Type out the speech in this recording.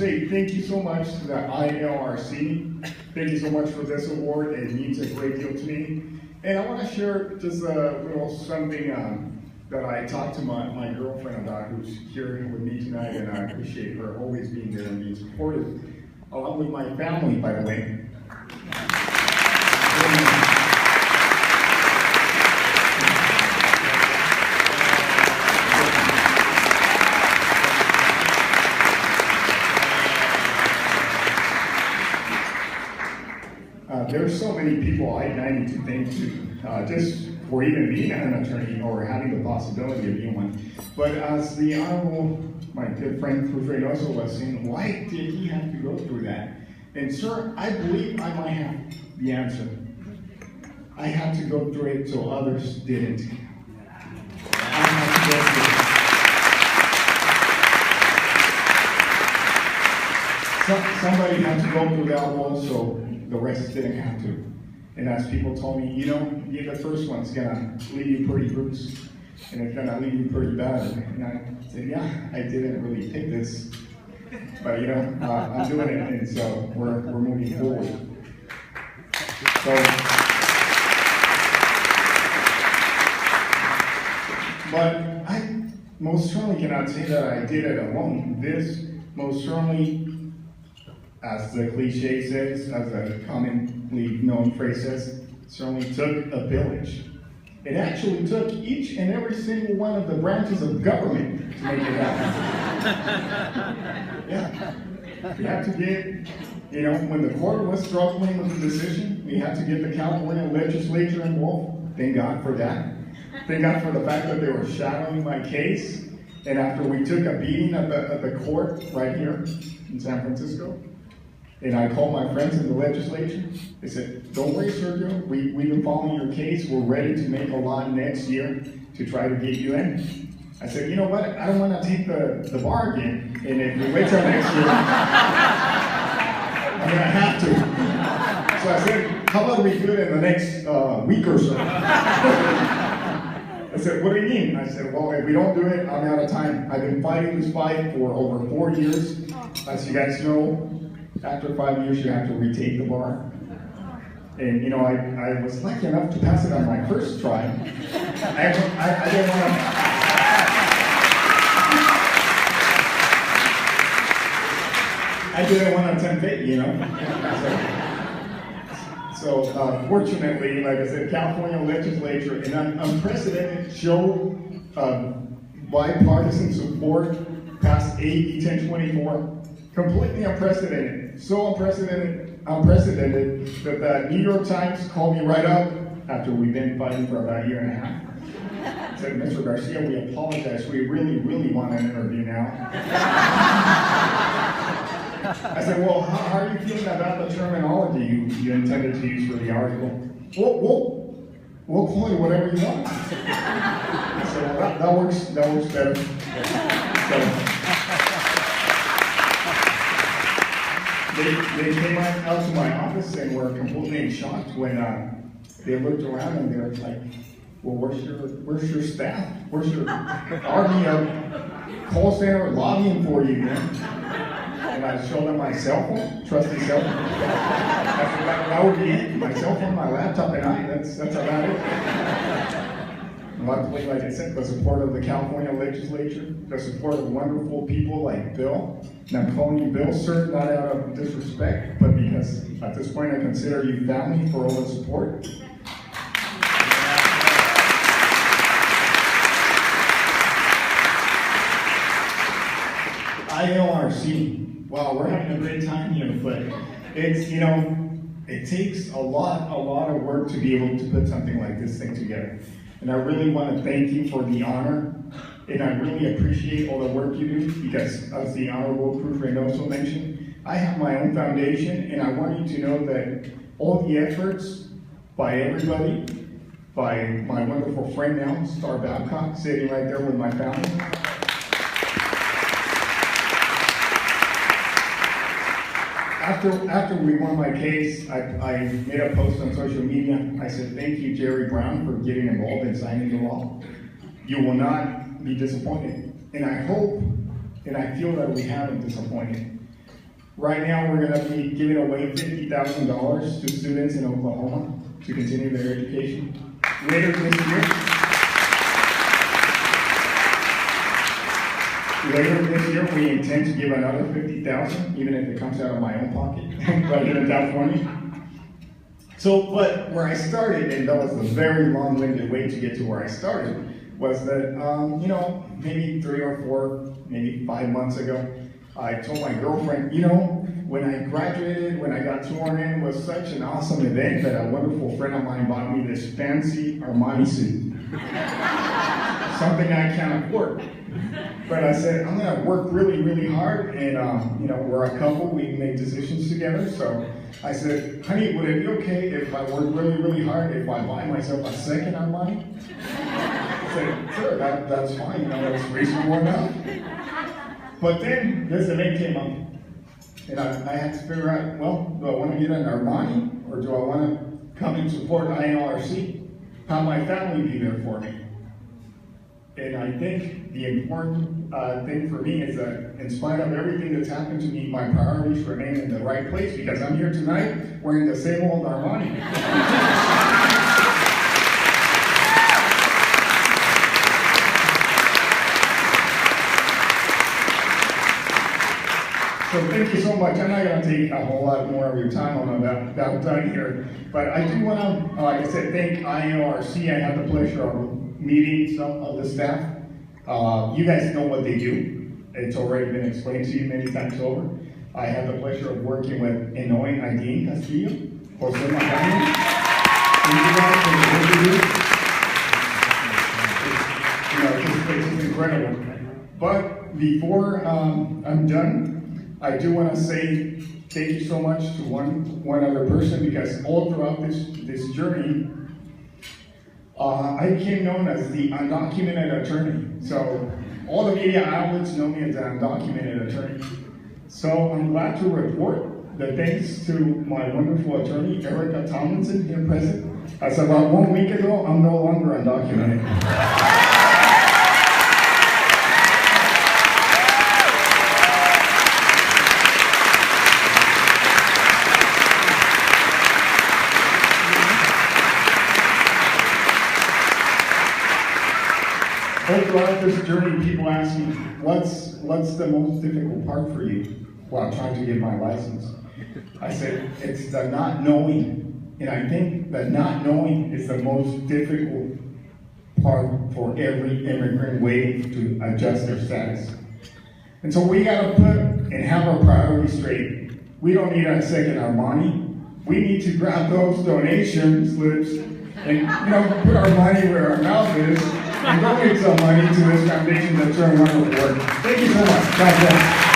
say thank you so much to the ILRC. Thank you so much for this award. It means a great deal to me. And I want to share just a little something that I talked to my girlfriend about, who's here with me tonight, and I appreciate her always being there and being supportive, along with my family, by the way. There's so many people I need to thank to, just for even being an attorney or having the possibility of being one. But as the Honorable, my good friend Reynoso was saying, why did he have to go through that? And sir, I believe I might have the answer. I had to go through it so others didn't. I had to go through it. Somebody had to go through that wall so the rest didn't have to. And as people told me, you know, the first one's gonna leave you pretty bruised, and it's gonna leave you pretty bad. And I said, yeah, I didn't really pick this, but you know, I'm doing it, and so we're moving forward. So, but I most certainly cannot say that I did it alone. This most certainly, as the cliche says, as a commonly known phrase says, certainly took a village. It actually took each and every single one of the branches of government to make it happen. Yeah. We had to get, you know, when the court was struggling with the decision, we had to get the California legislature involved. Thank God for that. Thank God for the fact that they were shadowing my case. And after we took a beating at the court right here in San Francisco, and I called my friends in the legislature. They said, don't worry, Sergio, we've been following your case. We're ready to make a law next year to try to get you in. I said, you know what? I don't want to take the bar again. And if we wait till next year, I'm going to have to. So I said, how about we do it in the next week or so? I said, what do you mean? I said, well, if we don't do it, I'm out of time. I've been fighting this fight for over 4 years. As you guys know, after 5 years, you have to retake the bar. And, you know, I was lucky enough to pass it on my first try. I didn't want to... I didn't want to tempt fate, you know? So fortunately, like I said, California legislature, in an unprecedented show of bipartisan support, passed AB 1024, completely unprecedented. So unprecedented that the New York Times called me right up after we've been fighting for about a year and a half. Said, Mr. Garcia, we apologize. We really, really want an interview now. I said, well, how are you feeling about the terminology you intended to use for the article? We'll call it whatever you want. I said, well, that works better. So, They came out to my office and were completely shocked when they looked around and they were like, well, where's your staff? Where's your army of call center lobbying for you, man? And I showed them my cell phone, trusty cell phone. That would be it. My cell phone, my laptop, and that's about it. Luckily, like I said, the support of the California legislature, the support of wonderful people like Bill. And I'm calling you Bill, sir, not out of disrespect, but because at this point I consider you family for all the support. ILRC, wow, we're having a great time here, but it's, you know, it takes a lot of work to be able to put something like this thing together. And I really want to thank you for the honor, and I really appreciate all the work you do, because as the Honorable Cruz Reynoso mentioned, I have my own foundation, and I want you to know that all the efforts by everybody, by my wonderful friend now, Star Babcock, sitting right there with my family. After we won my case, I made a post on social media. I said, thank you, Jerry Brown, for getting involved in signing the law. You will not be disappointed. And I hope, and I feel that we haven't disappointed. Right now, we're going to be giving away $50,000 to students in Oklahoma to continue their education. Later this year, we intend to give another $50,000, even if it comes out of my own pocket, right here in California. So, but where I started, and that was a very long-winded way to get to where I started, was that, maybe 3 or 4, maybe 5 months ago, I told my girlfriend, when I graduated, when I got sworn in, was such an awesome event that a wonderful friend of mine bought me this fancy Armani suit. Something I can't afford. But I said, I'm going to work really, really hard, and, we're a couple, we make decisions together, so I said, honey, would it be okay if I work really, really hard if I buy myself a second Armani? I said, sure, that's fine, that's reasonable enough. But then this event came up, and I had to figure out, well, do I want to get an Armani, or do I want to come and support INRC? How my family be there for me? And I think the important thing for me is that in spite of everything that's happened to me, my priorities remain in the right place, because I'm here tonight wearing the same old Armani. So thank you so much. I'm not going to take a whole lot more of your time. I'm about done here. But I do want to, like I said, thank INRC. I had the pleasure of meeting some of the staff. You guys know what they do. It's already been explained to you many times over. I had the pleasure of working with Enoy Aidin Castillo, Jose Magano. Thank you guys for the work you do. This place is incredible. But before I'm done, I do want to say thank you so much to one other person, because all throughout this journey, I became known as the undocumented attorney. So all the media outlets know me as the undocumented attorney. So I'm glad to report that thanks to my wonderful attorney, Erica Tomlinson, here present, as about 1 week ago, I'm no longer undocumented. All throughout this journey, people ask me, what's the most difficult part for you while trying to get my license? I said, it's the not knowing. And I think that not knowing is the most difficult part for every immigrant waiting to adjust their status. And so we got to put and have our priorities straight. We don't need a second Armani. We need to grab those donation slips and put our money where our mouth is, and donate some money to this foundation that's doing wonderful work. Thank you so much. God bless.